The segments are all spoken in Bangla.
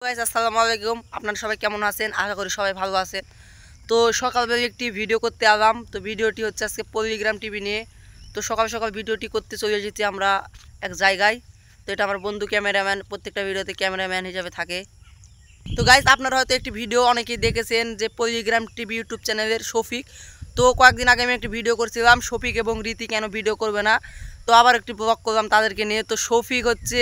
গাইস আসসালামু আলাইকুম। আপনারা সবাই কেমন আছেন? আশা করি সবাই ভালো আছেন। তো সকালবেলা একটি ভিডিও করতে এলাম। তো ভিডিওটি হচ্ছে আজকে পল্লিগ্রাম টিভি নিয়ে। তো সকাল সকাল ভিডিওটি করতে চলে এসেছি আমরা এক জায়গায়। তো এটা আমার বন্ধু ক্যামেরাম্যান, প্রত্যেকটা ভিডিওতে ক্যামেরাম্যান হিসেবে থাকে। তো গাইস আপনারা হয়তো একটি ভিডিও অনেকেই দেখেছেন যে পল্লিগ্রাম টিভি ইউটিউব চ্যানেলের শফিক। তো কয়েকদিন আগে আমি একটি ভিডিও করছিলাম শফিক এবং রীতি কেন ভিডিও করবে না। তো আবার একটি ব্লগ করলাম তাদেরকে নিয়ে। তো শফিক হচ্ছে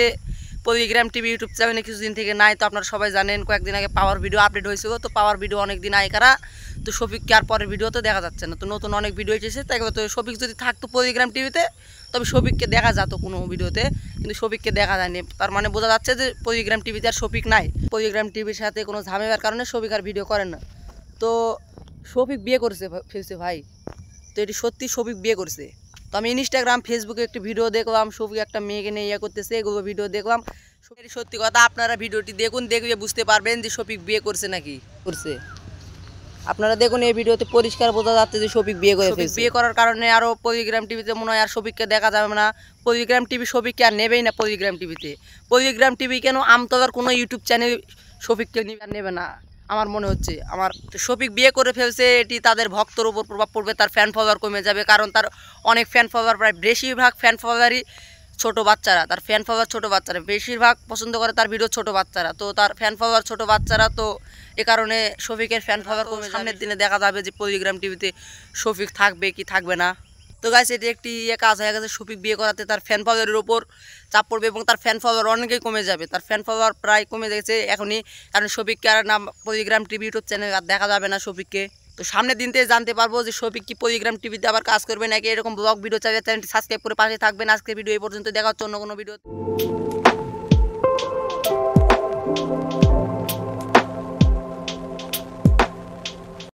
পল্লিগ্রাম টিভি ইউটিউব চ্যানেলে কিছুদিন থেকে নাই। তো আপনারা সবাই জানেন কয়েকদিন আগে পাওয়ার ভিডিও আপডেট হয়েছিল। তো পাওয়ার ভিডিও অনেক দিন আগে কারা। তো শফিককে আর পরের ভিডিও তো দেখা যাচ্ছে না। তো নতুন অনেক ভিডিও এসেছে, তাই তো শফিক যদি থাকতো পল্লিগ্রাম টিভিতে তবে শফিককে দেখা যেত কোনো ভিডিওতে, কিন্তু শফিককে দেখা যায়নি। তার মানে বোঝা যাচ্ছে যে পল্লিগ্রাম টিভিতে আর শফিক নাই। পল্লিগ্রাম টিভির সাথে কোনো ঝামেলার কারণে শফিক আর ভিডিও করে না। তো শফিক বিয়ে করেছে ফেলছে ভাই। তো এটি সত্যি শফিক বিয়ে করছে। তো আমি ইনস্টাগ্রাম ফেসবুকে একটি ভিডিও দেখলাম শফিক একটা মেয়েকে নিয়ে ইয়ে করতেছে, এগুলো ভিডিও দেখলাম। সত্যি কথা, আপনারা ভিডিওটি দেখুন, দেখলে বুঝতে পারবেন যে শফিক বিয়ে করছে নাকি করছে। আপনারা দেখুন এই ভিডিওতে পরিষ্কার বোঝা যাচ্ছে যে শফিক বিয়ে করে ফেলছে। বিয়ে করার কারণে আরও পল্লিগ্রাম টিভিতে মনে হয় আর শফিককে দেখা যাবে না। পল্লিগ্রাম টিভি শফিককে আর নেবেই না পল্লিগ্রাম টিভিতে। পল্লিগ্রাম টিভি কেন আমতলার কোনো ইউটিউব চ্যানেল শফিককে নেবে না আমার মনে হচ্ছে। আমার শফিক বিয়ে করে ফেলছে, এটি তাদের ভক্তর উপর প্রভাব পড়বে, তার ফ্যান ফলোয়ার কমে যাবে। কারণ তার অনেক ফ্যান ফলোয়ার, প্রায় বেশিরভাগ ফ্যান ফলোয়ারই ছোটো বাচ্চারা। তার ফ্যান ফলোয়ার ছোটো বাচ্চারা বেশিরভাগ পছন্দ করে তার ভিডিও ছোটো বাচ্চারা। তো তার ফ্যান ফলোয়ার ছোটো বাচ্চারা, তো এ কারণে শফিকের ফ্যান ফলোয়ার কমে। সামনের দিনে দেখা যাবে যে পল্লিগ্রাম টিভিতে শফিক থাকবে কি থাকবে না। তো গাইস এটি একটি কাজ হয়ে গেছে, শফিক বিয়ে করাতে তার ফ্যান ফলোয়ারের ওপর চাপ পড়বে এবং তার ফ্যান ফলোয়ার অনেকেই কমে যাবে। তার ফ্যান ফলোয়ার প্রায় কমে গেছে এখনই, কারণ শফিককে আর নাম পল্লিগ্রাম টিভি ইউটিউব চ্যানেল আর দেখা যাবে না শফিককে। তো সামনের দিনতে জানতে পারবো যে শফিক কি পল্লিগ্রাম টিভিতে আবার কাজ করবে নাকি। এরকম ব্লগ ভিডিও চাইলে চ্যানেলটি সাবস্ক্রাইব করে পাশে থাকবেন। আজকের ভিডিও এই পর্যন্ত, দেখা হচ্ছে অন্য কোনো ভিডিও।